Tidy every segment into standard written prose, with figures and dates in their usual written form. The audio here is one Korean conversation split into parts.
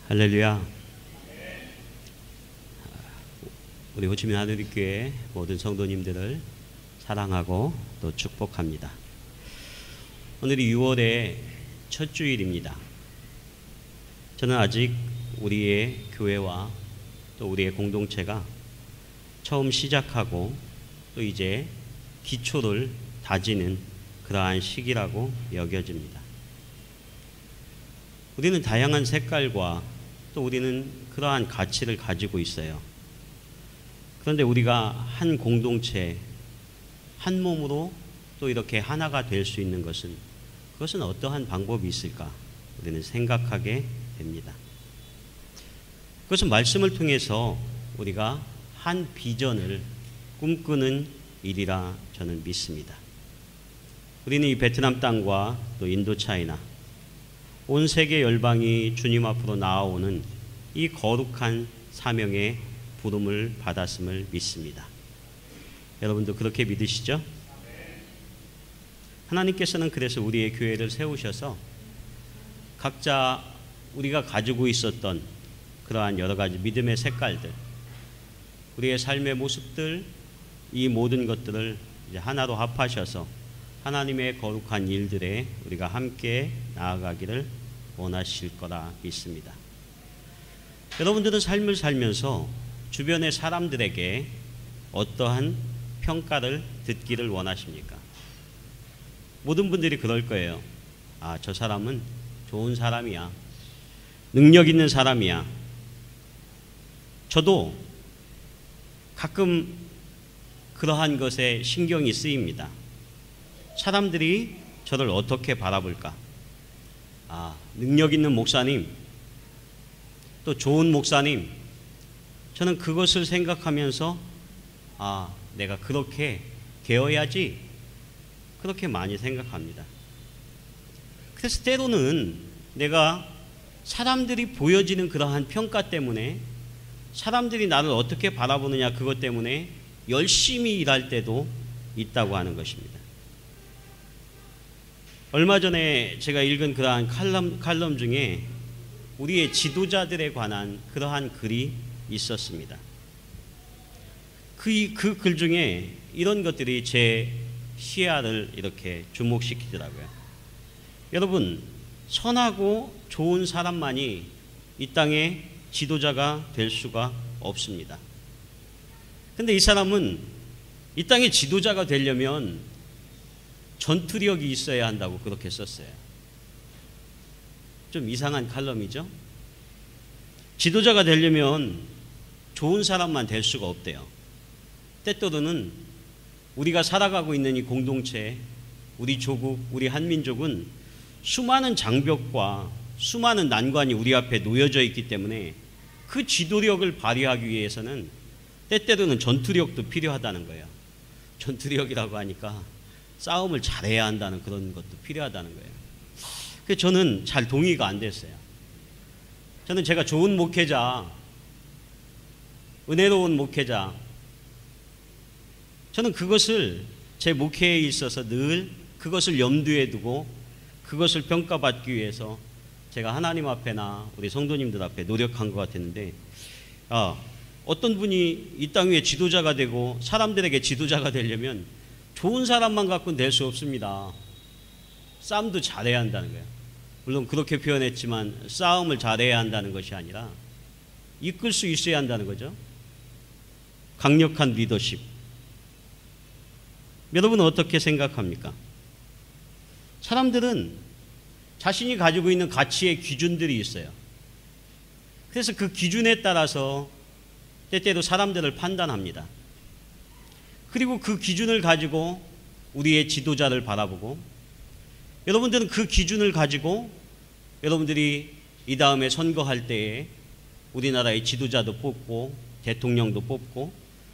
할렐루야. 우리 호치민 하늘교회 모든 성도님들을 사랑하고 또 축복합니다. 오늘이 6월의 첫 주일입니다. 저는 아직 우리의 교회와 또 우리의 공동체가 처음 시작하고 또 이제 기초를 다지는 그러한 시기라고 여겨집니다. 우리는 다양한 색깔과 또 우리는 그러한 가치를 가지고 있어요. 그런데 우리가 한 공동체, 한 몸으로 또 이렇게 하나가 될 수 있는 그것은 어떠한 방법이 있을까? 우리는 생각하게 됩니다. 그것은 말씀을 통해서 우리가 한 비전을 꿈꾸는 일이라 저는 믿습니다. 우리는 이 베트남 땅과 또 인도차이나 온 세계 열방이 주님 앞으로 나아오는 이 거룩한 사명의 부름을 받았음을 믿습니다. 여러분도 그렇게 믿으시죠? 하나님께서는 그래서 우리의 교회를 세우셔서 각자 우리가 가지고 있었던 그러한 여러 가지 믿음의 색깔들, 우리의 삶의 모습들, 이 모든 것들을 이제 하나로 합하셔서 하나님의 거룩한 일들에 우리가 함께 나아가기를 원하실 거라 믿습니다. 여러분들은 삶을 살면서 주변의 사람들에게 어떠한 평가를 듣기를 원하십니까? 모든 분들이 그럴 거예요. 아, 저 사람은 좋은 사람이야. 능력 있는 사람이야. 저도 가끔 그러한 것에 신경이 쓰입니다. 사람들이 저를 어떻게 바라볼까? 아, 능력 있는 목사님, 또 좋은 목사님, 저는 그것을 생각하면서 아, 내가 그렇게 되어야지, 그렇게 많이 생각합니다. 그래서 때로는 내가 사람들이 보여지는 그러한 평가 때문에 사람들이 나를 어떻게 바라보느냐 그것 때문에 열심히 일할 때도 있다고 하는 것입니다. 얼마 전에 제가 읽은 그러한 칼럼 중에 우리의 지도자들에 관한 그러한 글이 있었습니다. 그 글 중에 이런 것들이 제 시야를 이렇게 주목시키더라고요. 여러분, 선하고 좋은 사람만이 이 땅의 지도자가 될 수가 없습니다. 근데 이 사람은 이 땅의 지도자가 되려면 전투력이 있어야 한다고 그렇게 썼어요. 좀 이상한 칼럼이죠? 지도자가 되려면 좋은 사람만 될 수가 없대요. 때때로는 우리가 살아가고 있는 이 공동체, 우리 조국, 우리 한민족은 수많은 장벽과 수많은 난관이 우리 앞에 놓여져 있기 때문에 그 지도력을 발휘하기 위해서는 때때로는 전투력도 필요하다는 거예요. 전투력이라고 하니까 싸움을 잘해야 한다는 그런 것도 필요하다는 거예요. 그래서 저는 잘 동의가 안 됐어요. 저는 제가 좋은 목회자, 은혜로운 목회자, 저는 그것을 제 목회에 있어서 늘 그것을 염두에 두고 그것을 평가받기 위해서 제가 하나님 앞에나 우리 성도님들 앞에 노력한 것 같았는데, 어떤 분이 이 땅 위에 지도자가 되고 사람들에게 지도자가 되려면 좋은 사람만 갖고는 될 수 없습니다. 싸움도 잘해야 한다는 거예요. 물론 그렇게 표현했지만 싸움을 잘해야 한다는 것이 아니라 이끌 수 있어야 한다는 거죠. 강력한 리더십. 여러분은 어떻게 생각합니까? 사람들은 자신이 가지고 있는 가치의 기준들이 있어요. 그래서 그 기준에 따라서 때때로 사람들을 판단합니다. 그리고 그 기준을 가지고 우리의 지도자를 바라보고, 여러분들은 그 기준을 가지고 여러분들이 이 다음에 선거할 때에 우리나라의 지도자도 뽑고 대통령도 뽑고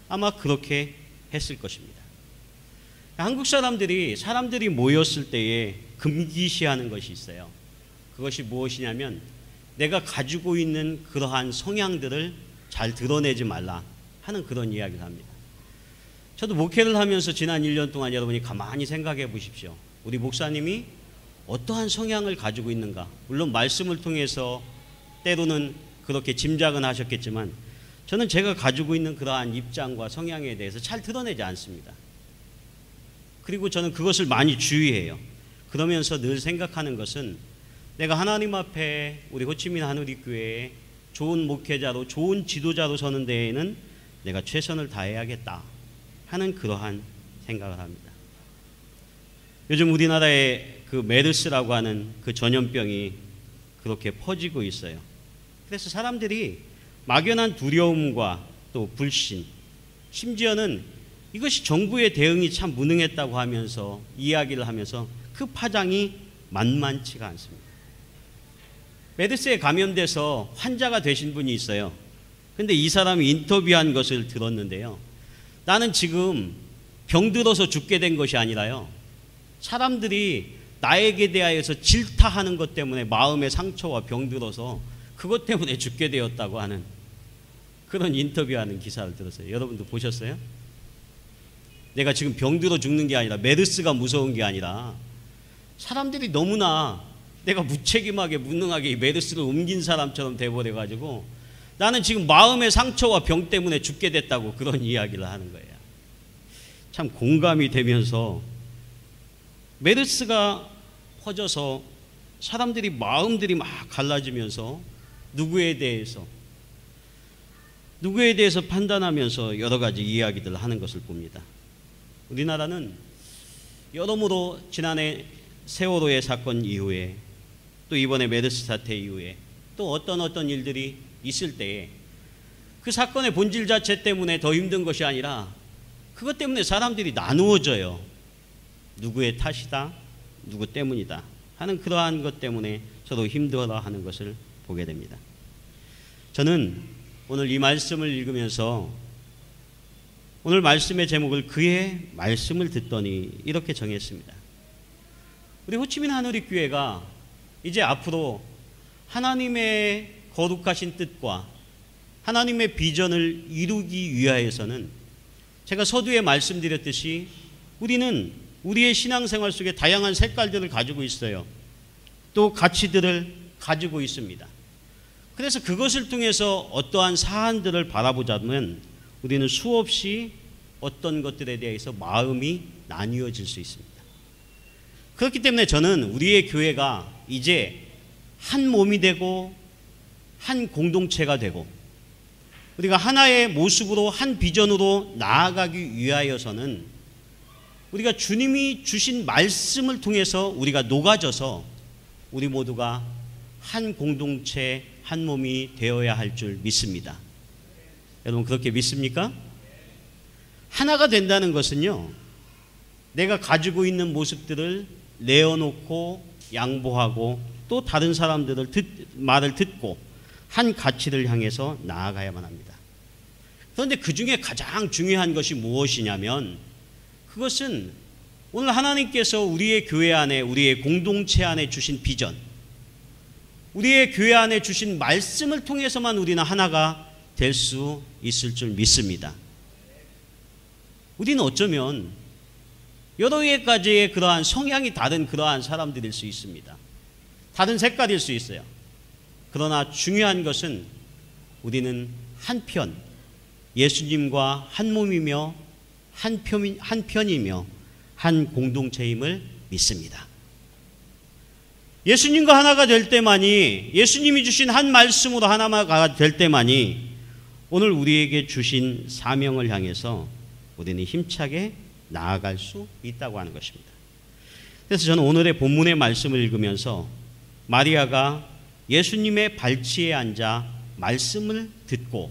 아마 그렇게 했을 것입니다. 한국 사람들이 모였을 때에 금기시하는 것이 있어요. 그것이 무엇이냐면 내가 가지고 있는 그러한 성향들을 잘 드러내지 말라 하는 그런 이야기를 합니다. 저도 목회를 하면서 지난 1년 동안 여러분이 가만히 생각해 보십시오. 우리 목사님이 어떠한 성향을 가지고 있는가. 물론 말씀을 통해서 때로는 그렇게 짐작은 하셨겠지만 저는 제가 가지고 있는 그러한 입장과 성향에 대해서 잘 드러내지 않습니다. 그리고 저는 그것을 많이 주의해요. 그러면서 늘 생각하는 것은 내가 하나님 앞에 우리 호치민 한우리교회에 좋은 목회자로 좋은 지도자로 서는 데에는 내가 최선을 다해야겠다 하는 그러한 생각을 합니다. 요즘 우리나라에 그 메르스라고 하는 그 전염병이 그렇게 퍼지고 있어요. 그래서 사람들이 막연한 두려움과 또 불신, 심지어는 이것이 정부의 대응이 참 무능했다고 하면서 이야기를 하면서 그 파장이 만만치가 않습니다. 메르스에 감염돼서 환자가 되신 분이 있어요. 근데 이 사람이 인터뷰한 것을 들었는데요. 나는 지금 병들어서 죽게 된 것이 아니라요. 사람들이 나에게 대하여서 질타하는 것 때문에 마음의 상처와 병들어서 그것 때문에 죽게 되었다고 하는 그런 인터뷰하는 기사를 들었어요. 여러분도 보셨어요? 내가 지금 병들어 죽는 게 아니라 메르스가 무서운 게 아니라 사람들이 너무나 내가 무책임하게 무능하게 이 메르스를 옮긴 사람처럼 돼버려가지고 나는 지금 마음의 상처와 병 때문에 죽게 됐다고 그런 이야기를 하는 거예요. 참 공감이 되면서 메르스가 퍼져서 사람들이 마음들이 막 갈라지면서 누구에 대해서 판단하면서 여러 가지 이야기들을 하는 것을 봅니다. 우리나라는 여러모로 지난해 세월호의 사건 이후에 또 이번에 메르스 사태 이후에 또 어떤 일들이 있을 때에 그 사건의 본질 자체 때문에 더 힘든 것이 아니라 그것 때문에 사람들이 나누어져요. 누구의 탓이다, 누구 때문이다 하는 그러한 것 때문에 서로 힘들어하는 것을 보게 됩니다. 저는 오늘 이 말씀을 읽으면서 오늘 말씀의 제목을 그의 말씀을 듣더니 이렇게 정했습니다. 우리 호치민 한우리교회가 이제 앞으로 하나님의 거룩하신 뜻과 하나님의 비전을 이루기 위하여서는 제가 서두에 말씀드렸듯이 우리는 우리의 신앙생활 속에 다양한 색깔들을 가지고 있어요. 또 가치들을 가지고 있습니다. 그래서 그것을 통해서 어떠한 사안들을 바라보자면 우리는 수없이 어떤 것들에 대해서 마음이 나뉘어질 수 있습니다. 그렇기 때문에 저는 우리의 교회가 이제 한 몸이 되고 한 공동체가 되고 우리가 하나의 모습으로 한 비전으로 나아가기 위하여서는 우리가 주님이 주신 말씀을 통해서 우리가 녹아져서 우리 모두가 한 공동체 한 몸이 되어야 할 줄 믿습니다. 여러분 그렇게 믿습니까? 하나가 된다는 것은요, 내가 가지고 있는 모습들을 내어놓고 양보하고 또 다른 사람들을 말을 듣고 한 가치를 향해서 나아가야만 합니다. 그런데 그 중에 가장 중요한 것이 무엇이냐면 그것은 오늘 하나님께서 우리의 교회 안에 우리의 공동체 안에 주신 비전, 우리의 교회 안에 주신 말씀을 통해서만 우리는 하나가 될 수 있을 줄 믿습니다. 우리는 어쩌면 여러 개까지의 그러한 성향이 다른 그러한 사람들일 수 있습니다. 다른 색깔일 수 있어요. 그러나 중요한 것은 우리는 한편 예수님과 한 몸이며 한 편이며 한 공동체임을 믿습니다. 예수님과 하나가 될 때만이, 예수님이 주신 한 말씀으로 하나가 될 때만이 오늘 우리에게 주신 사명을 향해서 우리는 힘차게 나아갈 수 있다고 하는 것입니다. 그래서 저는 오늘의 본문의 말씀을 읽으면서 마리아가 예수님의 발치에 앉아 말씀을 듣고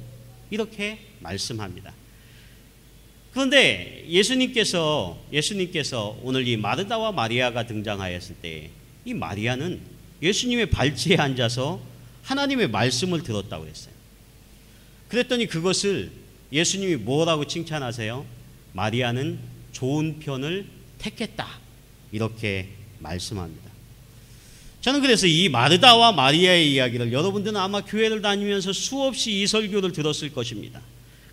이렇게 말씀합니다. 그런데 예수님께서 오늘 이 마르다와 마리아가 등장하였을 때 이 마리아는 예수님의 발치에 앉아서 하나님의 말씀을 들었다고 했어요. 그랬더니 그것을 예수님이 뭐라고 칭찬하세요? 마리아는 좋은 편을 택했다. 이렇게 말씀합니다. 저는 그래서 이 마르다와 마리아의 이야기를 여러분들은 아마 교회를 다니면서 수없이 이 설교를 들었을 것입니다.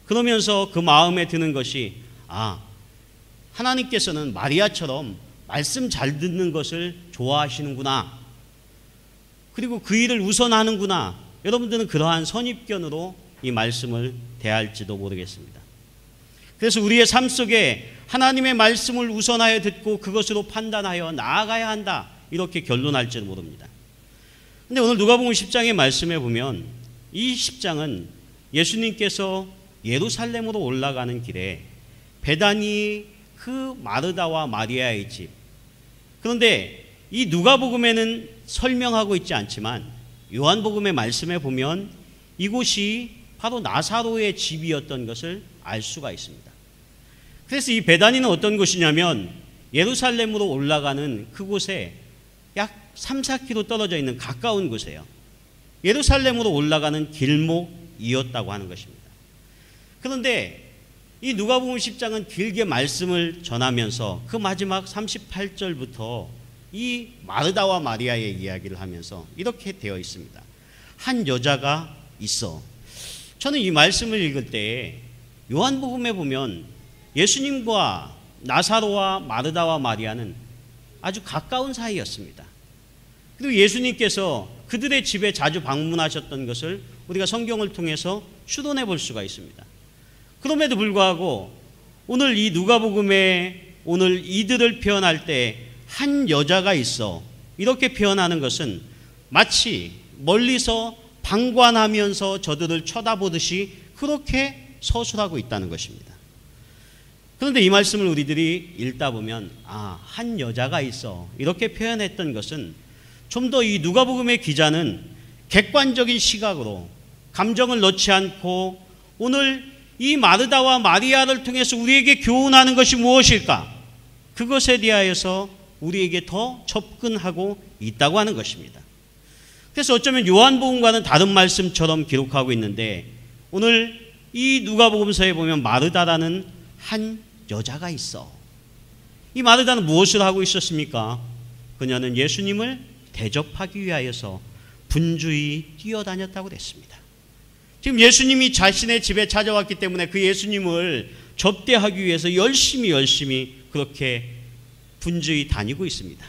그러면서 그 마음에 드는 것이 하나님께서는 마리아처럼 말씀 잘 듣는 것을 좋아하시는구나. 그리고 그 일을 우선하는구나. 여러분들은 그러한 선입견으로 이 말씀을 대할지도 모르겠습니다. 그래서 우리의 삶 속에 하나님의 말씀을 우선하여 듣고 그것으로 판단하여 나아가야 한다, 이렇게 결론할지도 모릅니다. 근데 오늘 누가복음 10장의 말씀에 보면 이 10장은 예수님께서 예루살렘으로 올라가는 길에 베다니 그 마르다와 마리아의 집, 그런데 이 누가복음에는 설명하고 있지 않지만 요한복음의 말씀에 보면 이곳이 바로 나사로의 집이었던 것을 알 수가 있습니다. 그래서 이 베다니는 어떤 곳이냐면 예루살렘으로 올라가는 그곳에 약 3, 4km 떨어져 있는 가까운 곳이에요. 예루살렘으로 올라가는 길목이었다고 하는 것입니다. 그런데 이 누가복음 10장은 길게 말씀을 전하면서 그 마지막 38절부터 이 마르다와 마리아의 이야기를 하면서 이렇게 되어 있습니다. 한 여자가 있어. 저는 이 말씀을 읽을 때 요한복음에 보면 예수님과 나사로와 마르다와 마리아는 아주 가까운 사이였습니다. 그리고 예수님께서 그들의 집에 자주 방문하셨던 것을 우리가 성경을 통해서 추론해 볼 수가 있습니다. 그럼에도 불구하고 오늘 이 누가복음에 오늘 이들을 표현할 때 한 여자가 있어 이렇게 표현하는 것은 마치 멀리서 방관하면서 저들을 쳐다보듯이 그렇게 서술하고 있다는 것입니다. 그런데 이 말씀을 우리들이 읽다 보면 한 여자가 있어 이렇게 표현했던 것은 좀 더 이 누가복음의 기자는 객관적인 시각으로 감정을 넣지 않고 오늘 이 마르다와 마리아를 통해서 우리에게 교훈하는 것이 무엇일까? 그것에 대하여서 우리에게 더 접근하고 있다고 하는 것입니다. 그래서 어쩌면 요한복음과는 다른 말씀처럼 기록하고 있는데 오늘 이 누가복음서에 보면 마르다라는 한 여자가 있어. 이 마르다는 무엇을 하고 있었습니까? 그녀는 예수님을 대접하기 위하여서 분주히 뛰어다녔다고 그랬습니다. 지금 예수님이 자신의 집에 찾아왔기 때문에 그 예수님을 접대하기 위해서 열심히 그렇게 분주히 다니고 있습니다.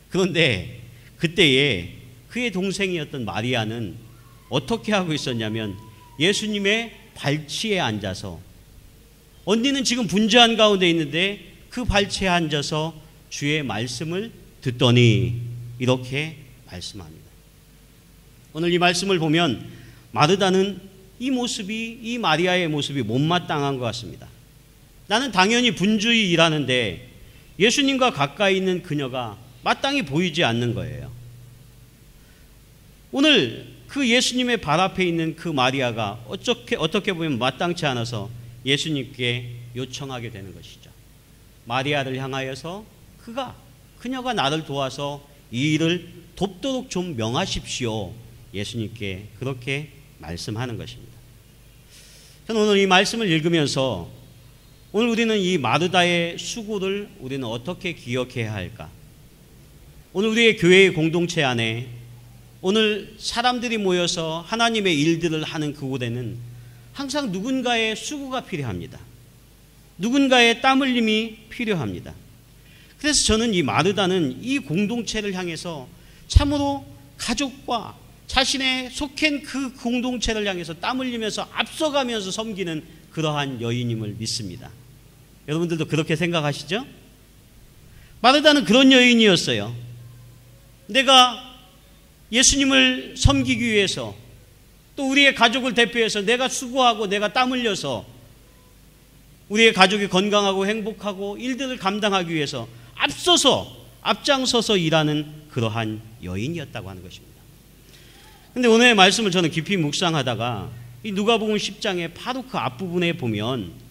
그런데 그때에 그의 동생이었던 마리아는 어떻게 하고 있었냐면 예수님의 발치에 앉아서, 언니는 지금 분주한 가운데 있는데 그 발치에 앉아서 주의 말씀을 듣더니 이렇게 말씀합니다. 오늘 이 말씀을 보면 마르다는 이 마리아의 모습이 못마땅한 것 같습니다. 나는 당연히 분주히 일하는데 예수님과 가까이 있는 그녀가 마땅히 보이지 않는 거예요. 오늘 그 예수님의 발 앞에 있는 그 마리아가 어떻게 보면 마땅치 않아서 예수님께 요청하게 되는 것이죠. 마리아를 향하여서 그녀가 나를 도와서 이 일을 돕도록 좀 명하십시오. 예수님께 그렇게 말씀하는 것입니다. 저는 오늘 이 말씀을 읽으면서 오늘 우리는 이 마르다의 수고를 우리는 어떻게 기억해야 할까? 오늘 우리의 교회의 공동체 안에 오늘 사람들이 모여서 하나님의 일들을 하는 그곳에는 항상 누군가의 수고가 필요합니다. 누군가의 땀 흘림이 필요합니다. 그래서 저는 이 마르다는 이 공동체를 향해서 참으로 가족과 자신의 속한 그 공동체를 향해서 땀 흘리면서 앞서가면서 섬기는 그러한 여인임을 믿습니다. 여러분들도 그렇게 생각하시죠? 마르다는 그런 여인이었어요. 내가 예수님을 섬기기 위해서 또 우리의 가족을 대표해서 내가 수고하고 내가 땀 흘려서 우리의 가족이 건강하고 행복하고 일들을 감당하기 위해서 앞장서서 일하는 그러한 여인이었다고 하는 것입니다. 그런데 오늘의 말씀을 저는 깊이 묵상하다가 이 누가복음 10장의 바로 그 앞부분에 보면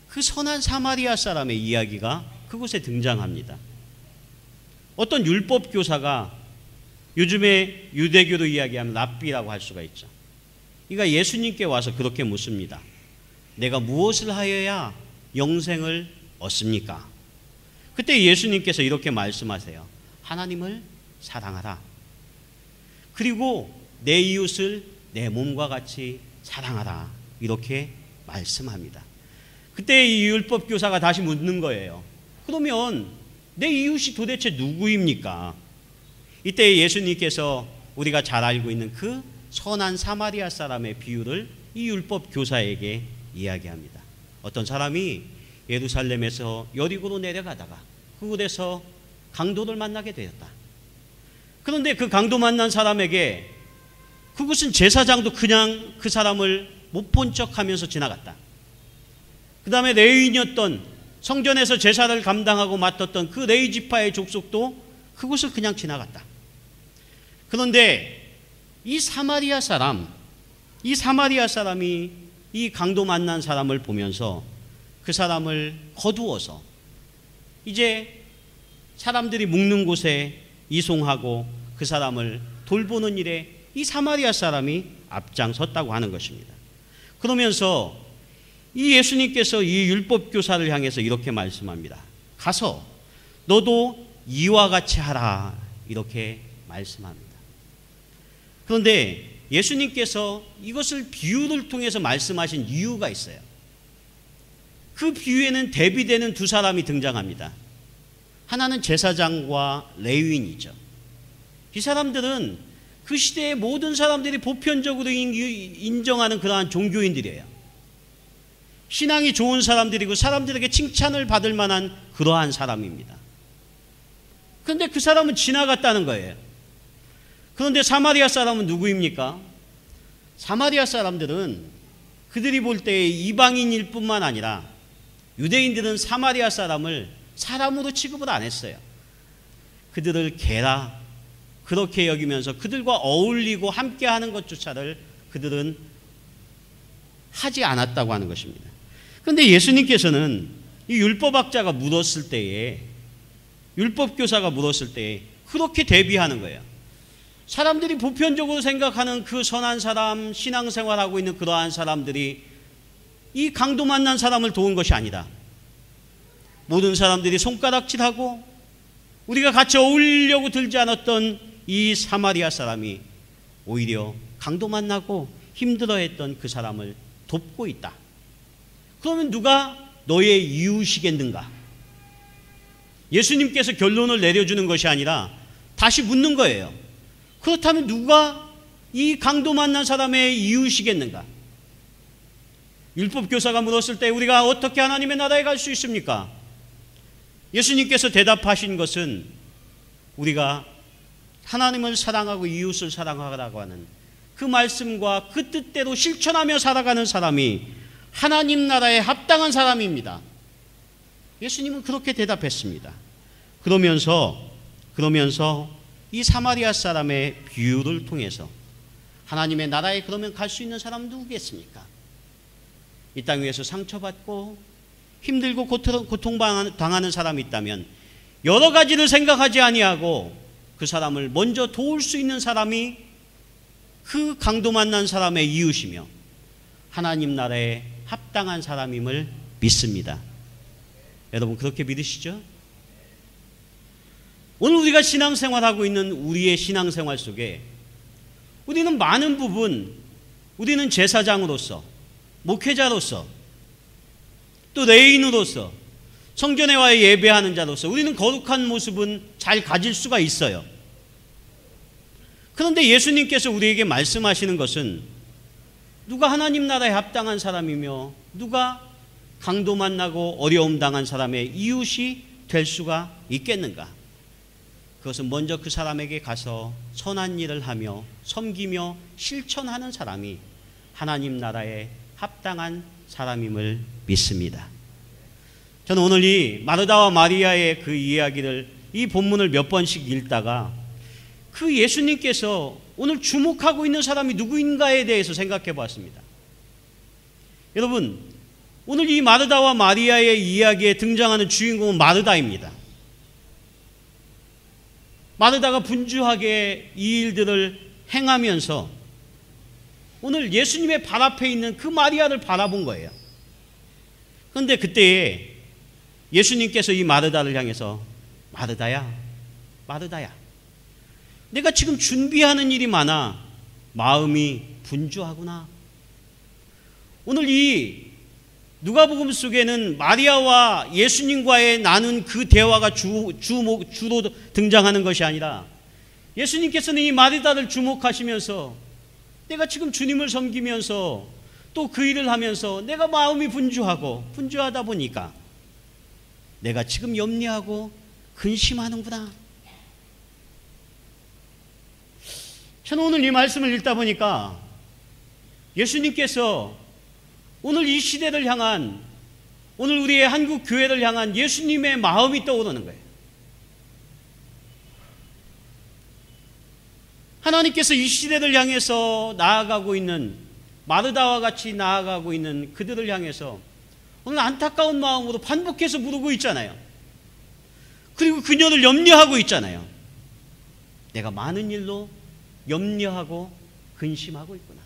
그 선한 사마리아 사람의 이야기가 그곳에 등장합니다. 어떤 율법 교사가 요즘에 유대교로 이야기하면 랍비라고 할 수가 있죠. 그러니까 예수님께 와서 그렇게 묻습니다. 내가 무엇을 하여야 영생을 얻습니까? 그때 예수님께서 이렇게 말씀하세요. 하나님을 사랑하라. 그리고 내 이웃을 내 몸과 같이 사랑하라. 이렇게 말씀합니다. 그때 이 율법 교사가 다시 묻는 거예요. 그러면 내 이웃이 도대체 누구입니까? 이때 예수님께서 우리가 잘 알고 있는 그 선한 사마리아 사람의 비유를 이 율법 교사에게 이야기합니다. 어떤 사람이 예루살렘에서 여리고로 내려가다가 그곳에서 강도를 만나게 되었다. 그런데 그 강도 만난 사람에게 그곳은 제사장도 그냥 그 사람을 못 본 척하면서 지나갔다. 그 다음에 레위인이었던 성전에서 제사를 감당하고 맡았던 그 레위 지파의 족속도 그곳을 그냥 지나갔다. 그런데 이 사마리아 사람이 이 강도 만난 사람을 보면서 그 사람을 거두어서 이제 사람들이 묵는 곳에 이송하고 그 사람을 돌보는 일에 이 사마리아 사람이 앞장섰다고 하는 것입니다. 그러면서 이 예수님께서 이 율법 교사를 향해서 이렇게 말씀합니다. 가서 너도 이와 같이 하라, 이렇게 말씀합니다. 그런데 예수님께서 이것을 비유를 통해서 말씀하신 이유가 있어요. 그 비유에는 대비되는 두 사람이 등장합니다. 하나는 제사장과 레위인이죠. 이 사람들은 그 시대의 모든 사람들이 보편적으로 인정하는 그러한 종교인들이에요. 신앙이 좋은 사람들이고 사람들에게 칭찬을 받을 만한 그러한 사람입니다. 그런데 그 사람은 지나갔다는 거예요. 그런데 사마리아 사람은 누구입니까? 사마리아 사람들은 그들이 볼 때 이방인일 뿐만 아니라 유대인들은 사마리아 사람을 사람으로 취급을 안 했어요. 그들을 개라 그렇게 여기면서 그들과 어울리고 함께하는 것조차를 그들은 하지 않았다고 하는 것입니다. 그런데 예수님께서는 이 율법학자가 물었을 때에, 율법교사가 물었을 때에 그렇게 대비하는 거예요. 사람들이 보편적으로 생각하는 그 선한 사람, 신앙생활하고 있는 그러한 사람들이 이 강도 만난 사람을 도운 것이 아니다. 모든 사람들이 손가락질하고 우리가 같이 어울리려고 들지 않았던 이 사마리아 사람이 오히려 강도 만나고 힘들어했던 그 사람을 돕고 있다. 그러면 누가 너의 이웃이겠는가? 예수님께서 결론을 내려주는 것이 아니라 다시 묻는 거예요. 그렇다면 누가 이 강도 만난 사람의 이웃이겠는가? 율법교사가 물었을 때 우리가 어떻게 하나님의 나라에 갈 수 있습니까? 예수님께서 대답하신 것은 우리가 하나님을 사랑하고 이웃을 사랑하라고 하는 그 말씀과 그 뜻대로 실천하며 살아가는 사람이 하나님 나라에 합당한 사람입니다. 예수님은 그렇게 대답했습니다. 그러면서 이 사마리아 사람의 비유를 통해서 하나님의 나라에 그러면 갈 수 있는 사람은 누구겠습니까? 이 땅 위에서 상처받고 힘들고 고통당하는 사람이 있다면 여러 가지를 생각하지 아니하고 그 사람을 먼저 도울 수 있는 사람이 그 강도 만난 사람의 이웃이며 하나님 나라에 합당한 사람임을 믿습니다. 여러분 그렇게 믿으시죠? 오늘 우리가 신앙생활하고 있는 우리의 신앙생활 속에 우리는 많은 부분, 우리는 제사장으로서, 목회자로서, 또 레위인으로서, 성전에 와 예배하는 자로서 우리는 거룩한 모습은 잘 가질 수가 있어요. 그런데 예수님께서 우리에게 말씀하시는 것은 누가 하나님 나라에 합당한 사람이며 누가 강도 만나고 어려움 당한 사람의 이웃이 될 수가 있겠는가? 그것은 먼저 그 사람에게 가서 선한 일을 하며 섬기며 실천하는 사람이 하나님 나라에 합당한 사람임을 믿습니다. 저는 오늘 이 마르다와 마리아의 그 이야기를, 이 본문을 몇 번씩 읽다가 그 예수님께서 오늘 주목하고 있는 사람이 누구인가에 대해서 생각해 보았습니다. 여러분, 오늘 이 마르다와 마리아의 이야기에 등장하는 주인공은 마르다입니다. 마르다가 분주하게 이 일들을 행하면서 오늘 예수님의 발 앞에 있는 그 마리아를 바라본 거예요. 그런데 그때에 예수님께서 이 마르다를 향해서 마르다야, 마르다야, 내가 지금 준비하는 일이 많아 마음이 분주하구나. 오늘 이 누가복음 속에는 마리아와 예수님과의 나눈 그 대화가 주로 등장하는 것이 아니라 예수님께서는 이 마르다를 주목하시면서 내가 지금 주님을 섬기면서 또 그 일을 하면서 내가 마음이 분주하다 보니까 내가 지금 염려하고 근심하는구나. 저는 오늘 이 말씀을 읽다 보니까 예수님께서 오늘 이 시대를 향한, 오늘 우리의 한국 교회를 향한 예수님의 마음이 떠오르는 거예요. 하나님께서 이 시대를 향해서 나아가고 있는, 마르다와 같이 나아가고 있는 그들을 향해서 오늘 안타까운 마음으로 반복해서 부르고 있잖아요. 그리고 그녀를 염려하고 있잖아요. 내가 많은 일로 염려하고 근심하고 있구나.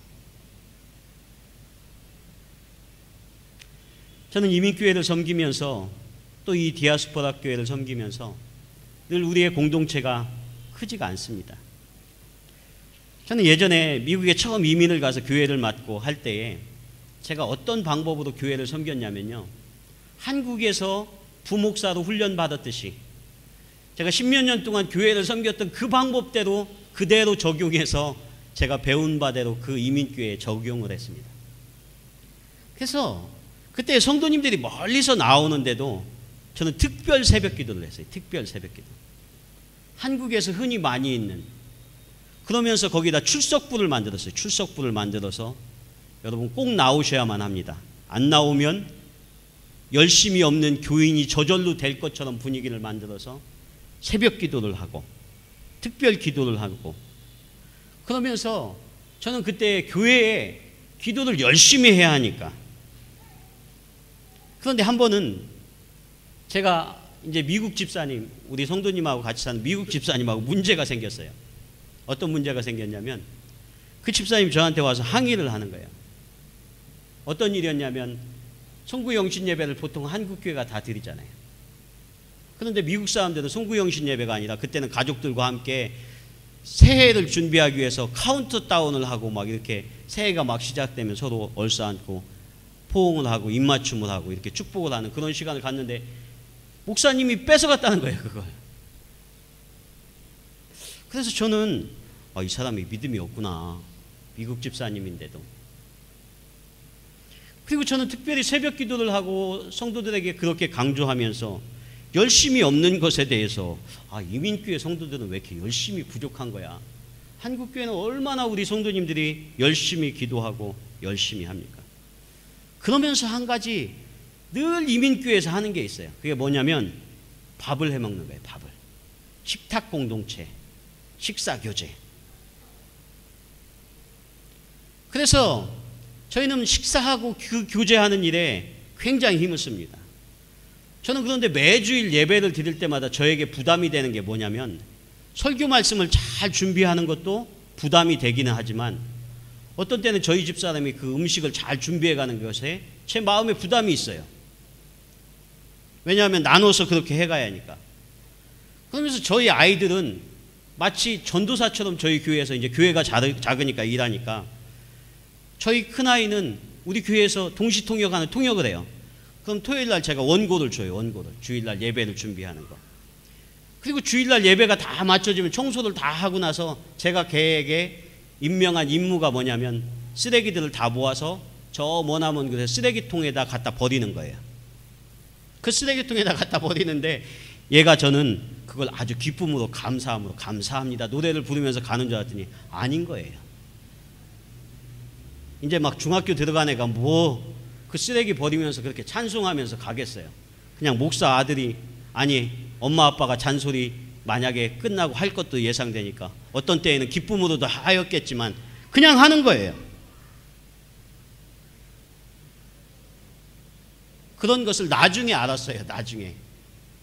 저는 이민교회를 섬기면서 또 이 디아스포라 교회를 섬기면서 늘 우리의 공동체가 크지가 않습니다. 저는 예전에 미국에 처음 이민을 가서 교회를 맡고 할 때에 제가 어떤 방법으로 교회를 섬겼냐면요, 한국에서 부목사로 훈련받았듯이 제가 10몇 년 동안 교회를 섬겼던 그 방법대로 그대로 적용해서 제가 배운 바대로 그 이민교회에 적용을 했습니다. 그래서 그때 성도님들이 멀리서 나오는데도 저는 특별 새벽 기도를 했어요. 특별 새벽 기도. 한국에서 흔히 많이 있는, 그러면서 거기다 출석부를 만들었어요. 출석부를 만들어서 여러분 꼭 나오셔야만 합니다. 안 나오면 열심히 없는 교인이 저절로 될 것처럼 분위기를 만들어서 새벽 기도를 하고 특별 기도를 하고, 그러면서 저는 그때 교회에 기도를 열심히 해야 하니까, 그런데 한 번은 제가 이제 미국 집사님, 우리 성도님하고 같이 사는 미국 집사님하고 문제가 생겼어요. 어떤 문제가 생겼냐면 그 집사님이 저한테 와서 항의를 하는 거예요. 어떤 일이었냐면 송구영신 예배를 보통 한국교회가 다 드리잖아요. 그런데 미국 사람들은 송구영신 예배가 아니라 그때는 가족들과 함께 새해를 준비하기 위해서 카운트다운을 하고 막 이렇게 새해가 막 시작되면 서로 얼싸안고 포옹을 하고 입맞춤을 하고 이렇게 축복을 하는 그런 시간을 갖는데 목사님이 뺏어갔다는 거예요, 그걸. 그래서 저는 이 사람이 믿음이 없구나. 미국 집사님인데도. 그리고 저는 특별히 새벽 기도를 하고 성도들에게 그렇게 강조하면서 열심히 없는 것에 대해서 이민교회 성도들은 왜 이렇게 열심히 부족한 거야. 한국교회는 얼마나 우리 성도님들이 열심히 기도하고 열심히 합니까? 그러면서 한 가지 늘 이민교회에서 하는 게 있어요. 그게 뭐냐면 밥을 해먹는 거예요. 밥을. 식탁 공동체, 식사 교제. 그래서 저희는 식사하고 그 교제하는 일에 굉장히 힘을 씁니다. 저는 그런데 매주일 예배를 드릴 때마다 저에게 부담이 되는 게 뭐냐면 설교 말씀을 잘 준비하는 것도 부담이 되기는 하지만 어떤 때는 저희 집사람이 그 음식을 잘 준비해가는 것에 제 마음에 부담이 있어요. 왜냐하면 나눠서 그렇게 해가야 하니까. 그러면서 저희 아이들은 마치 전도사처럼 저희 교회에서 이제 교회가 작으니까 일하니까 저희 큰아이는 우리 교회에서 동시통역하는 통역을 해요. 그럼 토요일날 제가 원고를 줘요. 원고를. 주일날 예배를 준비하는 거. 그리고 주일날 예배가 다 맞춰지면 청소를 다 하고 나서 제가 걔에게 임명한 임무가 뭐냐면 쓰레기들을 다 모아서 저 머나먼 곳에 쓰레기통에다 갖다 버리는 거예요. 그 쓰레기통에다 갖다 버리는데 얘가 저는 그걸 아주 기쁨으로 감사함으로 감사합니다 노래를 부르면서 가는 줄 알았더니 아닌 거예요. 이제 막 중학교 들어간 애가 뭐 그 쓰레기 버리면서 그렇게 찬송하면서 가겠어요. 그냥 목사 아들이, 아니 엄마 아빠가 잔소리 만약에 끝나고 할 것도 예상되니까 어떤 때에는 기쁨으로도 하였겠지만 그냥 하는 거예요. 그런 것을 나중에 알았어요. 나중에.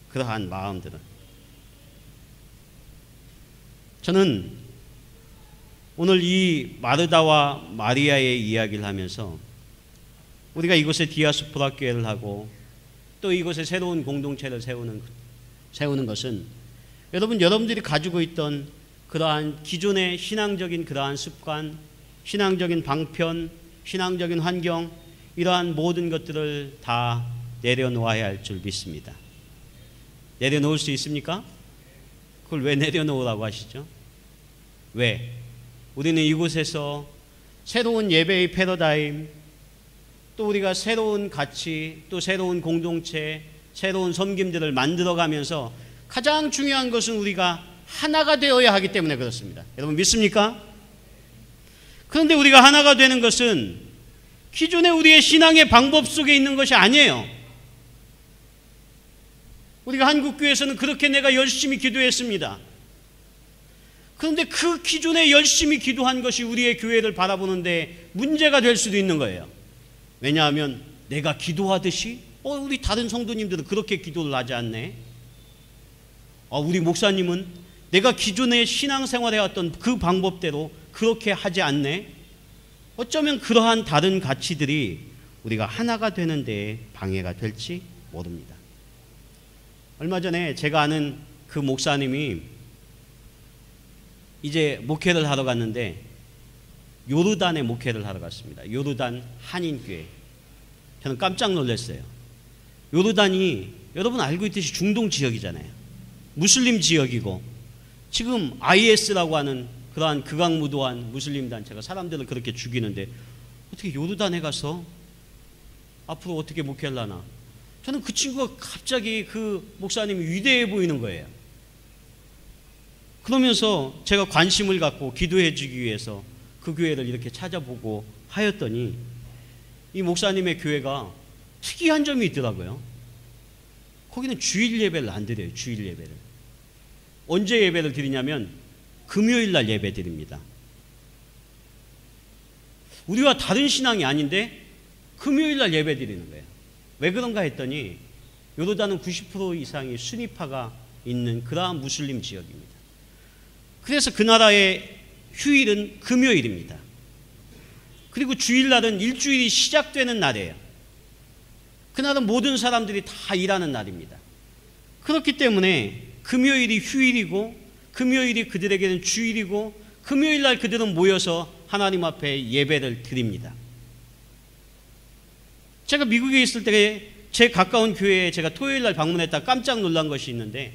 그러한 마음들은. 저는 오늘 이 마르다와 마리아의 이야기를 하면서 우리가 이곳에 디아스포라 교회를 하고 또 이곳에 새로운 공동체를 세우는 것은 여러분들이 가지고 있던 그러한 기존의 신앙적인 그러한 습관, 신앙적인 방편, 신앙적인 환경, 이러한 모든 것들을 다 내려놓아야 할 줄 믿습니다. 내려놓을 수 있습니까? 그걸 왜 내려놓으라고 하시죠? 왜? 우리는 이곳에서 새로운 예배의 패러다임, 또 우리가 새로운 가치, 또 새로운 공동체, 새로운 섬김들을 만들어가면서 가장 중요한 것은 우리가 하나가 되어야 하기 때문에 그렇습니다. 여러분 믿습니까? 그런데 우리가 하나가 되는 것은 기존의 우리의 신앙의 방법 속에 있는 것이 아니에요. 우리가 한국교회에서는 그렇게 내가 열심히 기도했습니다. 그런데 그 기존에 열심히 기도한 것이 우리의 교회를 바라보는데 문제가 될 수도 있는 거예요. 왜냐하면 내가 기도하듯이 우리 다른 성도님들은 그렇게 기도를 하지 않네. 우리 목사님은 내가 기존에 신앙생활 해왔던 그 방법대로 그렇게 하지 않네. 어쩌면 그러한 다른 가치들이 우리가 하나가 되는 데 방해가 될지 모릅니다. 얼마 전에 제가 아는 그 목사님이 이제 목회를 하러 갔는데 요르단에 목회를 하러 갔습니다. 요르단 한인교회. 저는 깜짝 놀랐어요. 요르단이 여러분 알고 있듯이 중동 지역이잖아요. 무슬림 지역이고 지금 IS라고 하는 그러한 극악무도한 무슬림 단체가 사람들을 그렇게 죽이는데 어떻게 요르단에 가서 앞으로 어떻게 목회를 하나. 저는 그 친구가 갑자기 그 목사님이 위대해 보이는 거예요. 그러면서 제가 관심을 갖고 기도해 주기 위해서 그 교회를 이렇게 찾아보고 하였더니 이 목사님의 교회가 특이한 점이 있더라고요. 거기는 주일 예배를 안 드려요. 주일 예배를. 언제 예배를 드리냐면 금요일 날 예배 드립니다. 우리와 다른 신앙이 아닌데 금요일 날 예배 드리는 거예요. 왜 그런가 했더니 요르단은 90% 이상이 수니파가 있는 그러한 무슬림 지역입니다. 그래서 그 나라의 휴일은 금요일입니다. 그리고 주일날은 일주일이 시작되는 날이에요. 그날은 모든 사람들이 다 일하는 날입니다. 그렇기 때문에 금요일이 휴일이고 금요일이 그들에게는 주일이고 금요일날 그들은 모여서 하나님 앞에 예배를 드립니다. 제가 미국에 있을 때 제 가까운 교회에 제가 토요일날 방문했다 깜짝 놀란 것이 있는데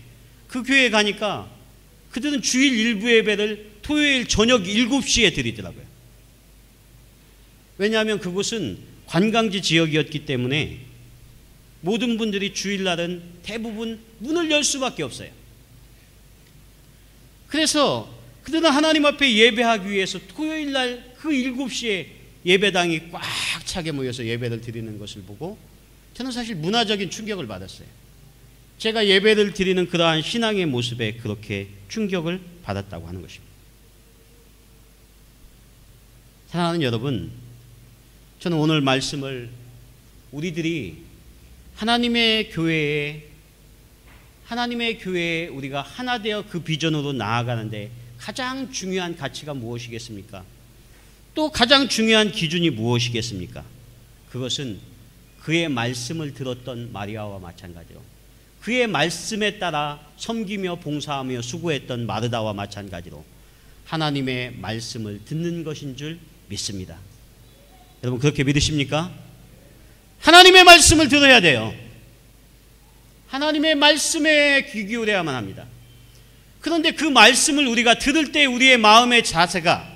그 교회에 가니까 그들은 주일 일부 예배를 토요일 저녁 7시에 드리더라고요. 왜냐하면 그곳은 관광지 지역이었기 때문에 모든 분들이 주일날은 대부분 문을 열 수밖에 없어요. 그래서 그들은 하나님 앞에 예배하기 위해서 토요일날 그 7시에 예배당이 꽉 차게 모여서 예배를 드리는 것을 보고 저는 사실 문화적인 충격을 받았어요. 제가 예배를 드리는 그러한 신앙의 모습에 그렇게 충격을 받았다고 하는 것입니다. 사랑하는 여러분, 저는 오늘 말씀을 우리들이 하나님의 교회에 우리가 하나 되어 그 비전으로 나아가는데 가장 중요한 가치가 무엇이겠습니까? 또 가장 중요한 기준이 무엇이겠습니까? 그것은 그의 말씀을 들었던 마리아와 마찬가지로 그의 말씀에 따라 섬기며 봉사하며 수고했던 마르다와 마찬가지로 하나님의 말씀을 듣는 것인 줄 믿습니다. 여러분 그렇게 믿으십니까? 하나님의 말씀을 들어야 돼요. 하나님의 말씀에 귀 기울여야만 합니다. 그런데 그 말씀을 우리가 들을 때 우리의 마음의 자세가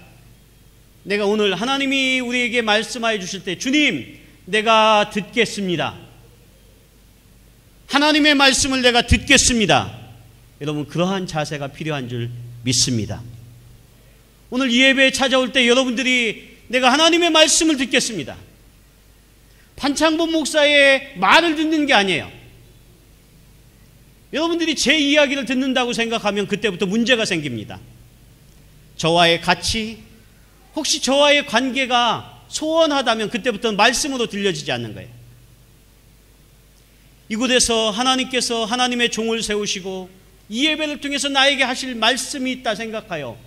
내가 오늘 하나님이 우리에게 말씀하여 주실 때 주님 내가 듣겠습니다. 하나님의 말씀을 내가 듣겠습니다. 여러분 그러한 자세가 필요한 줄 믿습니다. 오늘 이 예배에 찾아올 때 여러분들이 내가 하나님의 말씀을 듣겠습니다. 판창범 목사의 말을 듣는 게 아니에요. 여러분들이 제 이야기를 듣는다고 생각하면 그때부터 문제가 생깁니다. 저와의 가치, 혹시 저와의 관계가 소원하다면 그때부터는 말씀으로 들려지지 않는 거예요. 이곳에서 하나님께서 하나님의 종을 세우시고 이 예배를 통해서 나에게 하실 말씀이 있다 생각하여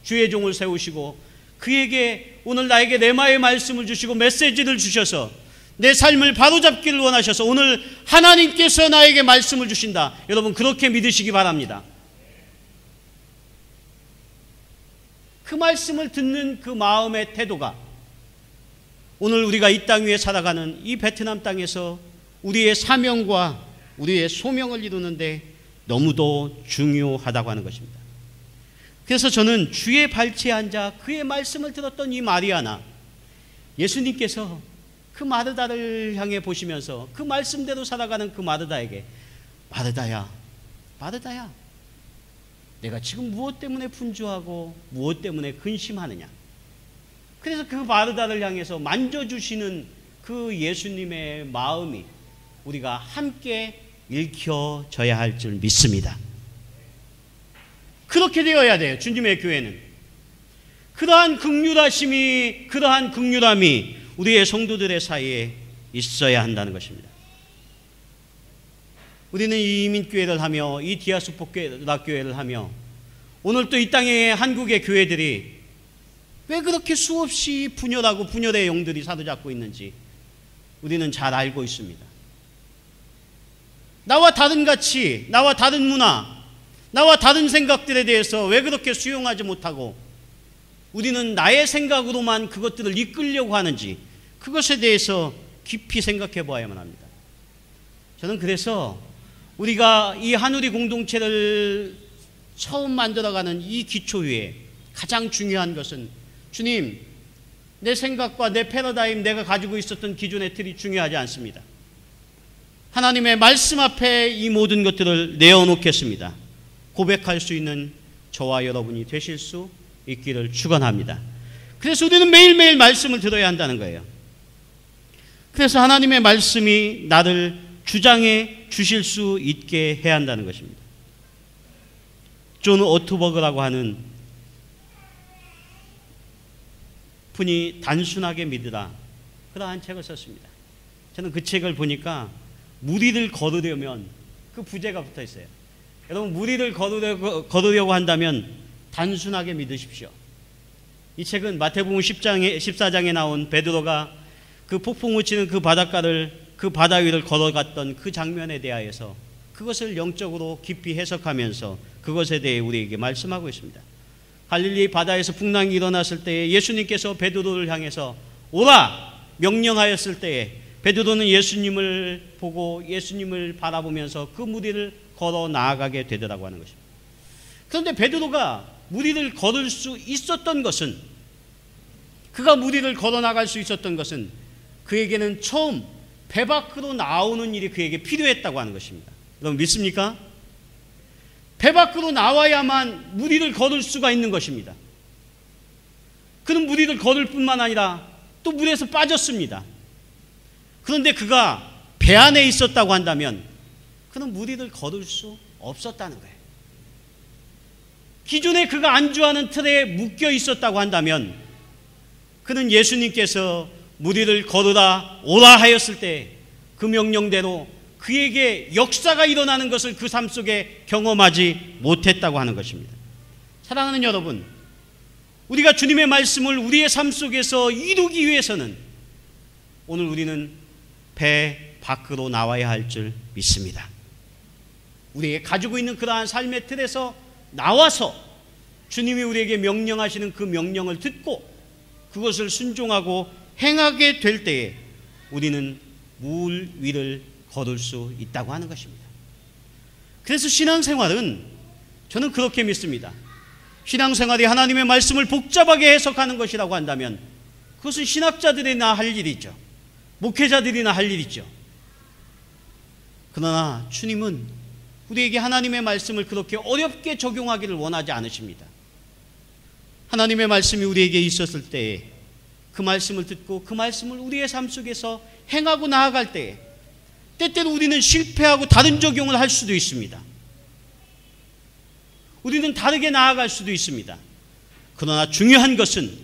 주의 종을 세우시고 그에게 오늘 나에게 레마의 말씀을 주시고 메시지를 주셔서 내 삶을 바로잡기를 원하셔서 오늘 하나님께서 나에게 말씀을 주신다. 여러분 그렇게 믿으시기 바랍니다. 그 말씀을 듣는 그 마음의 태도가 오늘 우리가 이 땅 위에 살아가는 이 베트남 땅에서 우리의 사명과 우리의 소명을 이루는데 너무도 중요하다고 하는 것입니다. 그래서 저는 주의 발치에 앉아 그의 말씀을 들었던 이 마리아나 예수님께서 그 마르다를 향해 보시면서 그 말씀대로 살아가는 그 마르다에게 마르다야, 마르다야, 내가 지금 무엇 때문에 분주하고 무엇 때문에 근심하느냐. 그래서 그 마르다를 향해서 만져주시는 그 예수님의 마음이 우리가 함께 읽혀져야 할 줄 믿습니다. 그렇게 되어야 돼요. 주님의 교회는. 그러한 긍휼하심이, 그러한 긍휼함이 우리의 성도들의 사이에 있어야 한다는 것입니다. 우리는 이 이민교회를 하며 이 디아스포라교회를 하며 오늘 또 이 땅의 한국의 교회들이 왜 그렇게 수없이 분열하고 분열의 영들이 사로잡고 있는지 우리는 잘 알고 있습니다. 나와 다른 가치, 나와 다른 문화, 나와 다른 생각들에 대해서 왜 그렇게 수용하지 못하고 우리는 나의 생각으로만 그것들을 이끌려고 하는지 그것에 대해서 깊이 생각해 보아야만 합니다. 저는 그래서 우리가 이 한우리 공동체를 처음 만들어가는 이 기초 위에 가장 중요한 것은 주님, 내 생각과 내 패러다임, 내가 가지고 있었던 기존의 틀이 중요하지 않습니다. 하나님의 말씀 앞에 이 모든 것들을 내어놓겠습니다. 고백할 수 있는 저와 여러분이 되실 수 있기를 축원합니다. 그래서 우리는 매일매일 말씀을 들어야 한다는 거예요. 그래서 하나님의 말씀이 나를 주장해 주실 수 있게 해야 한다는 것입니다. 존 오토버그라고 하는 분이 단순하게 믿으라, 그러한 책을 썼습니다. 저는 그 책을 보니까 무리를 거두려면 그 부제가 붙어 있어요. 여러분, 무리를 거두려고 한다면 단순하게 믿으십시오. 이 책은 마태복음 14장에 나온 베드로가 그 폭풍우 치는 그 바닷가를, 그 바다 위를 걸어갔던 그 장면에 대하여서 그것을 영적으로 깊이 해석하면서 그것에 대해 우리에게 말씀하고 있습니다. 갈릴리 바다에서 풍랑이 일어났을 때에 예수님께서 베드로를 향해서 오라 명령하였을 때에 베드로는 예수님을 보고 예수님을 바라보면서 그 무리를 걸어 나아가게 되더라고 하는 것입니다. 그런데 베드로가 무리를 걸을 수 있었던 것은, 그가 무리를 걸어 나갈 수 있었던 것은 그에게는 처음 배 밖으로 나오는 일이 그에게 필요했다고 하는 것입니다. 여러분 믿습니까? 배 밖으로 나와야만 무리를 걸을 수가 있는 것입니다. 그는 무리를 걸을 뿐만 아니라 또 물에서 빠졌습니다. 그런데 그가 배 안에 있었다고 한다면 그는 무리를 걸을 수 없었다는 거예요. 기존에 그가 안주하는 틀에 묶여 있었다고 한다면 그는 예수님께서 무리를 걸으라 오라 하였을 때 그 명령대로 그에게 역사가 일어나는 것을 그 삶 속에 경험하지 못했다고 하는 것입니다. 사랑하는 여러분, 우리가 주님의 말씀을 우리의 삶 속에서 이루기 위해서는 오늘 우리는 배 밖으로 나와야 할 줄 믿습니다. 우리가 가지고 있는 그러한 삶의 틀에서 나와서 주님이 우리에게 명령하시는 그 명령을 듣고 그것을 순종하고 행하게 될 때에 우리는 물 위를 걸을 수 있다고 하는 것입니다. 그래서 신앙생활은 저는 그렇게 믿습니다. 신앙생활이 하나님의 말씀을 복잡하게 해석하는 것이라고 한다면 그것은 신학자들이나 할 일이죠. 목회자들이나 할 일이죠. 그러나 주님은 우리에게 하나님의 말씀을 그렇게 어렵게 적용하기를 원하지 않으십니다. 하나님의 말씀이 우리에게 있었을 때에 그 말씀을 듣고 그 말씀을 우리의 삶 속에서 행하고 나아갈 때에 때때로 우리는 실패하고 다른 적용을 할 수도 있습니다. 우리는 다르게 나아갈 수도 있습니다. 그러나 중요한 것은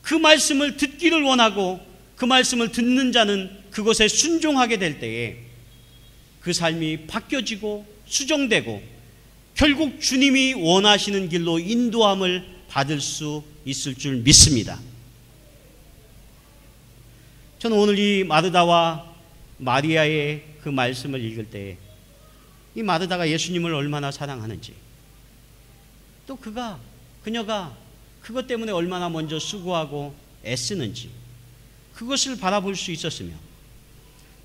그 말씀을 듣기를 원하고 그 말씀을 듣는 자는 그것에 순종하게 될 때에 그 삶이 바뀌어지고 수정되고 결국 주님이 원하시는 길로 인도함을 받을 수 있을 줄 믿습니다. 저는 오늘 이 마르다와 마리아의 그 말씀을 읽을 때에 이 마르다가 예수님을 얼마나 사랑하는지, 또 그녀가 그것 때문에 얼마나 먼저 수고하고 애쓰는지 그것을 바라볼 수 있었으며,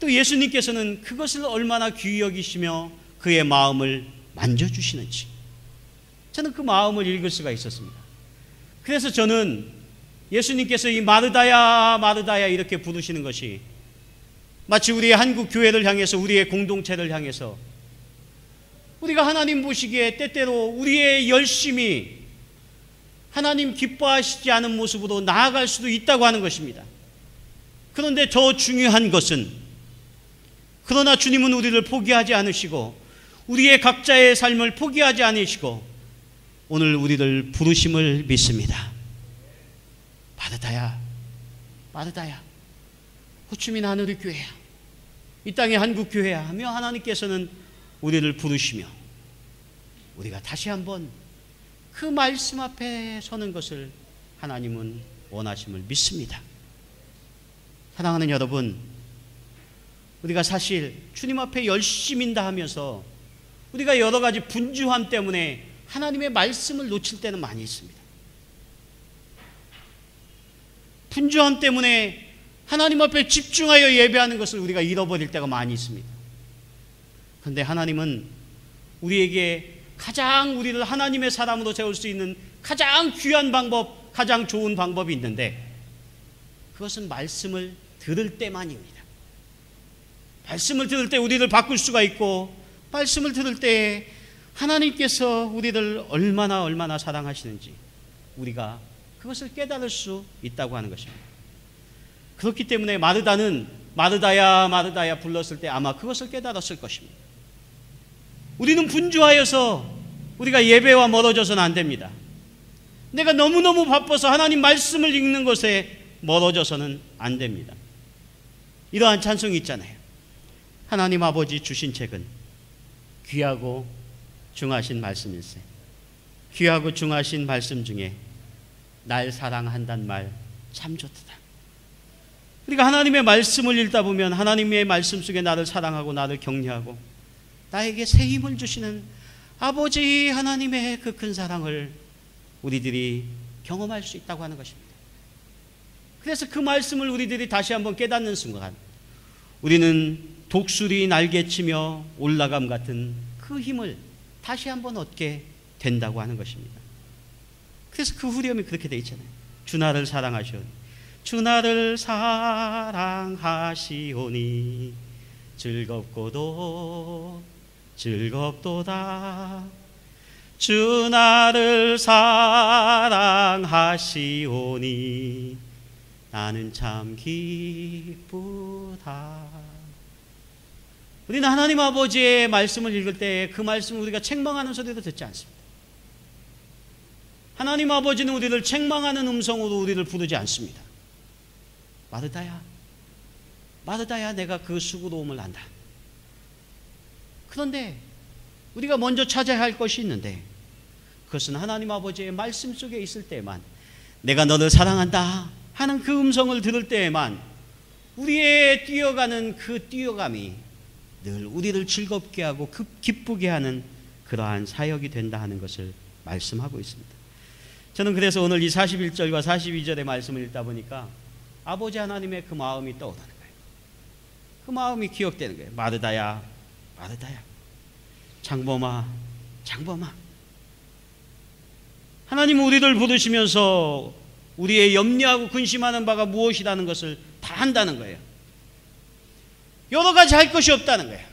또 예수님께서는 그것을 얼마나 귀히 여기시며 그의 마음을 만져주시는지 저는 그 마음을 읽을 수가 있었습니다. 그래서 저는 예수님께서 이 마르다야 마르다야 이렇게 부르시는 것이 마치 우리의 한국 교회를 향해서, 우리의 공동체를 향해서 우리가 하나님 보시기에 때때로 우리의 열심이 하나님 기뻐하시지 않은 모습으로 나아갈 수도 있다고 하는 것입니다. 그런데 더 중요한 것은, 그러나 주님은 우리를 포기하지 않으시고 우리의 각자의 삶을 포기하지 않으시고 오늘 우리를 부르심을 믿습니다. 마르다야 마르다야, 호치민 하늘의 교회야, 이 땅의 한국 교회야 하며 하나님께서는 우리를 부르시며 우리가 다시 한번 그 말씀 앞에 서는 것을 하나님은 원하심을 믿습니다. 사랑하는 여러분, 우리가 사실 주님 앞에 열심인다 하면서 우리가 여러 가지 분주함 때문에 하나님의 말씀을 놓칠 때는 많이 있습니다. 분주함 때문에 하나님 앞에 집중하여 예배하는 것을 우리가 잃어버릴 때가 많이 있습니다. 그런데 하나님은 우리에게 가장 우리를 하나님의 사람으로 세울 수 있는 가장 귀한 방법, 가장 좋은 방법이 있는데 그것은 말씀을 들을 때만입니다. 말씀을 들을 때 우리를 바꿀 수가 있고, 말씀을 들을 때 하나님께서 우리를 얼마나 사랑하시는지 우리가 그것을 깨달을 수 있다고 하는 것입니다. 그렇기 때문에 마르다는 마르다야 마르다야 불렀을 때 아마 그것을 깨달았을 것입니다. 우리는 분주하여서 우리가 예배와 멀어져서는 안 됩니다. 내가 너무너무 바빠서 하나님 말씀을 읽는 것에 멀어져서는 안 됩니다. 이러한 찬송이 있잖아요. 하나님 아버지 주신 책은 귀하고 중하신 말씀일세. 귀하고 중하신 말씀 중에 날 사랑한단 말 참 좋다. 우리가 하나님의 말씀을 읽다 보면 하나님의 말씀 속에 나를 사랑하고 나를 격려하고 나에게 새 힘을 주시는 아버지 하나님의 그 큰 사랑을 우리들이 경험할 수 있다고 하는 것입니다. 그래서 그 말씀을 우리들이 다시 한번 깨닫는 순간 우리는 독수리 날개치며 올라감 같은 그 힘을 다시 한번 얻게 된다고 하는 것입니다. 그래서 그 후렴이 그렇게 되어 있잖아요. 주 나를 사랑하시오니, 주 나를 사랑하시오니 즐겁고도 즐겁도다. 주 나를 사랑하시오니 나는 참 기쁘다. 우리는 하나님 아버지의 말씀을 읽을 때 그 말씀을 우리가 책망하는 소리도 듣지 않습니다. 하나님 아버지는 우리를 책망하는 음성으로 우리를 부르지 않습니다. 마르다야 마르다야, 내가 그 수고로움을 안다. 그런데 우리가 먼저 찾아야 할 것이 있는데 그것은 하나님 아버지의 말씀 속에 있을 때만, 내가 너를 사랑한다 하는 그 음성을 들을 때에만 우리의 뛰어가는 그 뛰어감이 늘 우리를 즐겁게 하고 기쁘게 하는 그러한 사역이 된다 하는 것을 말씀하고 있습니다. 저는 그래서 오늘 이 41절과 42절의 말씀을 읽다 보니까 아버지 하나님의 그 마음이 떠오르는 거예요. 그 마음이 기억되는 거예요. 마르다야 마르다야, 장범아 장범아. 하나님은 우리를 부르시면서 우리의 염려하고 근심하는 바가 무엇이라는 것을 다 한다는 거예요. 여러 가지 할 것이 없다는 거예요.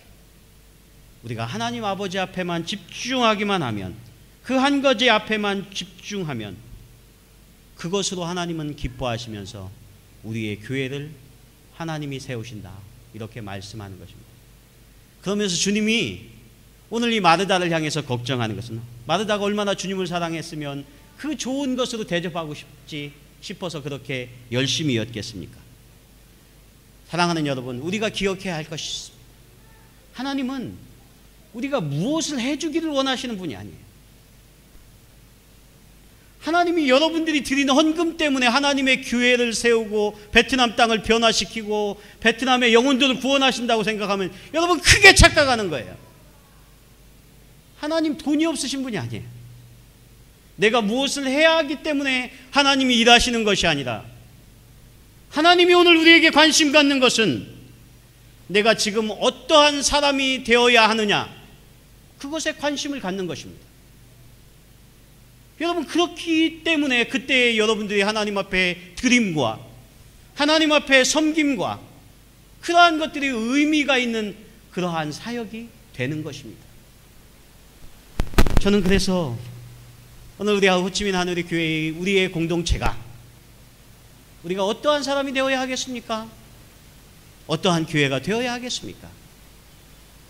우리가 하나님 아버지 앞에만 집중하기만 하면, 그 한 가지 앞에만 집중하면 그것으로 하나님은 기뻐하시면서 우리의 교회를 하나님이 세우신다, 이렇게 말씀하는 것입니다. 그러면서 주님이 오늘 이 마르다를 향해서 걱정하는 것은, 마르다가 얼마나 주님을 사랑했으면 그 좋은 것으로 대접하고 싶어서 그렇게 열심히 였겠습니까? 사랑하는 여러분, 우리가 기억해야 할 것이 있습니다. 하나님은 우리가 무엇을 해주기를 원하시는 분이 아니에요. 하나님이 여러분들이 드리는 헌금 때문에 하나님의 교회를 세우고 베트남 땅을 변화시키고 베트남의 영혼들을 구원하신다고 생각하면 여러분 크게 착각하는 거예요. 하나님 돈이 없으신 분이 아니에요. 내가 무엇을 해야 하기 때문에 하나님이 일하시는 것이 아니라, 하나님이 오늘 우리에게 관심 갖는 것은 내가 지금 어떠한 사람이 되어야 하느냐, 그것에 관심을 갖는 것입니다. 여러분, 그렇기 때문에 그때 여러분들이 하나님 앞에 드림과 하나님 앞에 섬김과 그러한 것들이 의미가 있는 그러한 사역이 되는 것입니다. 저는 그래서 오늘 우리 호치민 하늘의 교회의 우리의 공동체가 우리가 어떠한 사람이 되어야 하겠습니까? 어떠한 교회가 되어야 하겠습니까?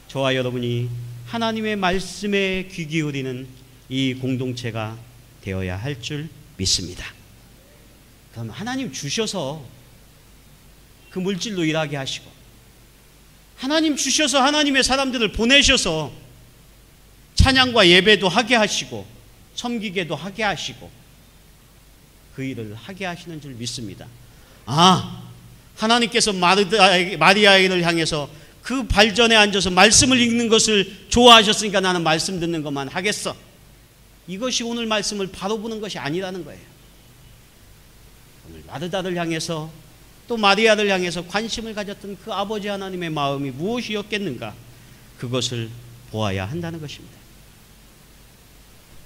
저와 여러분이 하나님의 말씀에 귀 기울이는 이 공동체가 되어야 할 줄 믿습니다. 그럼 하나님 주셔서 그 물질로 일하게 하시고, 하나님 주셔서 하나님의 사람들을 보내셔서 찬양과 예배도 하게 하시고 섬기게도 하게 하시고 그 일을 하게 하시는 줄 믿습니다. 하나님께서 마리아를 향해서 그 발전에 앉아서 말씀을 읽는 것을 좋아하셨으니까 나는 말씀 듣는 것만 하겠어. 이것이 오늘 말씀을 바로 보는 것이 아니라는 거예요. 오늘 마르다를 향해서 또 마리아를 향해서 관심을 가졌던 그 아버지 하나님의 마음이 무엇이었겠는가, 그것을 보아야 한다는 것입니다.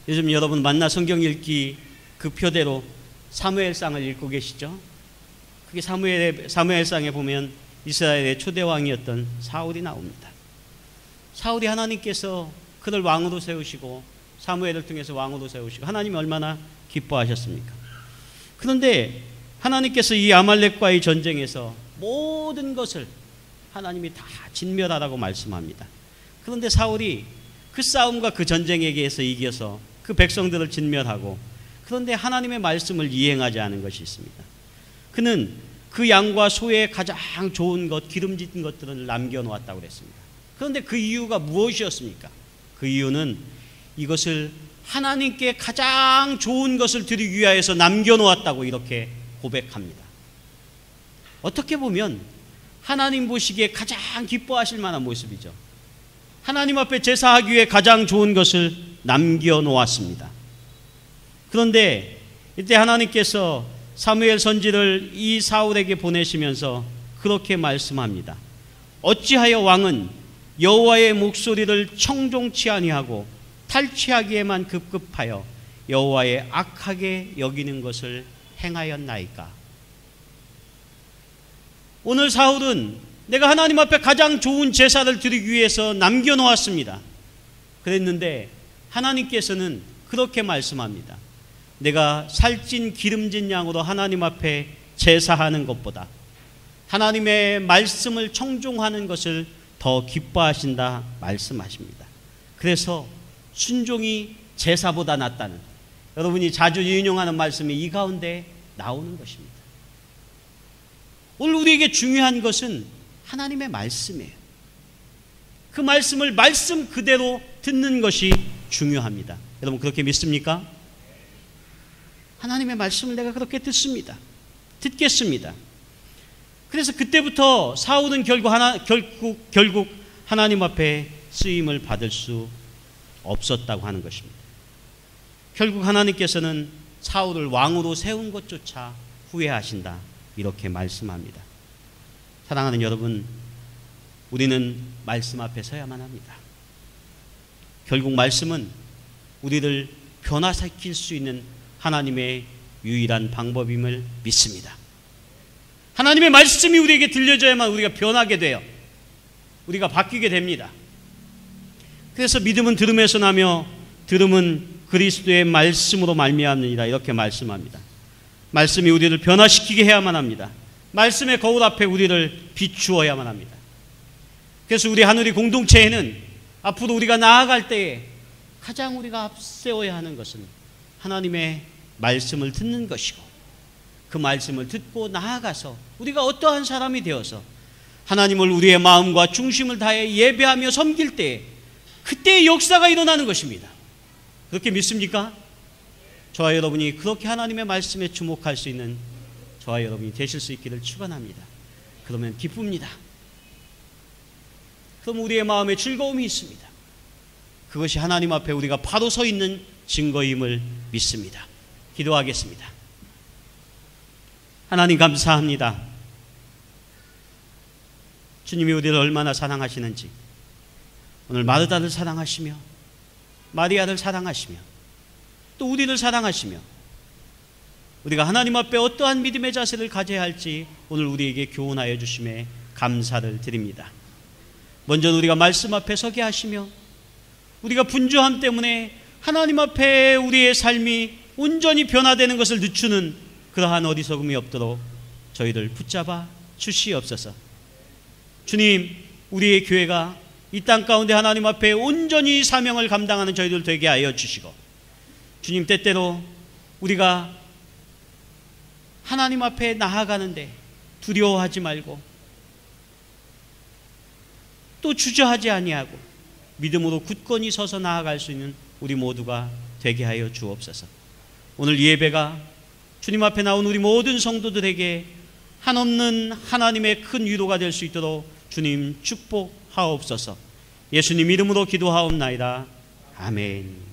요즘 여러분 만나 성경 읽기 그 표대로 사무엘상을 읽고 계시죠? 그게 사무엘상에 보면 이스라엘의 초대왕이었던 사울이 나옵니다. 사울이 하나님께서 그를 왕으로 세우시고 사무엘을 통해서 왕으로 세우시고 하나님이 얼마나 기뻐하셨습니까? 그런데 하나님께서 이 아말렉과의 전쟁에서 모든 것을 하나님이 다 진멸하라고 말씀합니다. 그런데 사울이 그 싸움과 그 전쟁에 의해서 이겨서 그 백성들을 진멸하고, 그런데 하나님의 말씀을 이행하지 않은 것이 있습니다. 그는 그 양과 소의 가장 좋은 것, 기름진 것들을 남겨놓았다고 그랬습니다. 그런데 그 이유가 무엇이었습니까? 그 이유는 이것을 하나님께 가장 좋은 것을 드리기 위하여서 남겨놓았다고 이렇게 고백합니다. 어떻게 보면 하나님 보시기에 가장 기뻐하실 만한 모습이죠. 하나님 앞에 제사하기 위해 가장 좋은 것을 남겨놓았습니다. 그런데 이때 하나님께서 사무엘 선지를 이 사울에게 보내시면서 그렇게 말씀합니다. 어찌하여 왕은 여호와의 목소리를 청종치 아니하고 탈취하기에만 급급하여 여호와의 악하게 여기는 것을 행하였나이까. 오늘 사울은 내가 하나님 앞에 가장 좋은 제사를 드리기 위해서 남겨놓았습니다. 그랬는데 하나님께서는 그렇게 말씀합니다. 내가 살찐 기름진 양으로 하나님 앞에 제사하는 것보다 하나님의 말씀을 청종하는 것을 더 기뻐하신다 말씀하십니다. 그래서 순종이 제사보다 낫다는, 여러분이 자주 인용하는 말씀이 이 가운데 나오는 것입니다. 오늘 우리에게 중요한 것은 하나님의 말씀이에요. 그 말씀을 말씀 그대로 듣는 것이 중요합니다. 여러분 그렇게 믿습니까? 하나님의 말씀을 내가 그렇게 듣겠습니다. 그래서 그때부터 사울은 결국 하나님 앞에 쓰임을 받을 수 없었다고 하는 것입니다. 결국 하나님께서는 사울을 왕으로 세운 것조차 후회하신다 이렇게 말씀합니다. 사랑하는 여러분, 우리는 말씀 앞에 서야만 합니다. 결국 말씀은 우리를 변화시킬 수 있는 하나님의 유일한 방법임을 믿습니다. 하나님의 말씀이 우리에게 들려져야만 우리가 변하게 돼요. 우리가 바뀌게 됩니다. 그래서 믿음은 들음에서 나며 들음은 그리스도의 말씀으로 말미암느니라 이렇게 말씀합니다. 말씀이 우리를 변화시키게 해야만 합니다. 말씀의 거울 앞에 우리를 비추어야만 합니다. 그래서 우리 하늘의 공동체에는 앞으로 우리가 나아갈 때에 가장 우리가 앞세워야 하는 것은 하나님의 말씀을 듣는 것이고, 그 말씀을 듣고 나아가서 우리가 어떠한 사람이 되어서 하나님을 우리의 마음과 중심을 다해 예배하며 섬길 때에 그때의 역사가 일어나는 것입니다. 그렇게 믿습니까? 저와 여러분이 그렇게 하나님의 말씀에 주목할 수 있는 저와 여러분이 되실 수 있기를 축원합니다. 그러면 기쁩니다. 그럼 우리의 마음에 즐거움이 있습니다. 그것이 하나님 앞에 우리가 바로 서 있는 증거임을 믿습니다. 기도하겠습니다. 하나님 감사합니다. 주님이 우리를 얼마나 사랑하시는지, 오늘 마르다를 사랑하시며 마리아를 사랑하시며 또 우리를 사랑하시며 우리가 하나님 앞에 어떠한 믿음의 자세를 가져야 할지 오늘 우리에게 교훈하여 주심에 감사를 드립니다. 먼저 우리가 말씀 앞에 서게 하시며 우리가 분주함 때문에 하나님 앞에 우리의 삶이 온전히 변화되는 것을 늦추는 그러한 어리석음이 없도록 저희를 붙잡아 주시옵소서. 주님, 우리의 교회가 이 땅 가운데 하나님 앞에 온전히 사명을 감당하는 저희들 되게 하여 주시고, 주님, 때때로 우리가 하나님 앞에 나아가는데 두려워하지 말고 또 주저하지 아니하고 믿음으로 굳건히 서서 나아갈 수 있는 우리 모두가 되게 하여 주옵소서. 오늘 이 예배가 주님 앞에 나온 우리 모든 성도들에게 한없는 하나님의 큰 위로가 될 수 있도록 주님 축복하옵소서. 예수님 이름으로 기도하옵나이다. 아멘.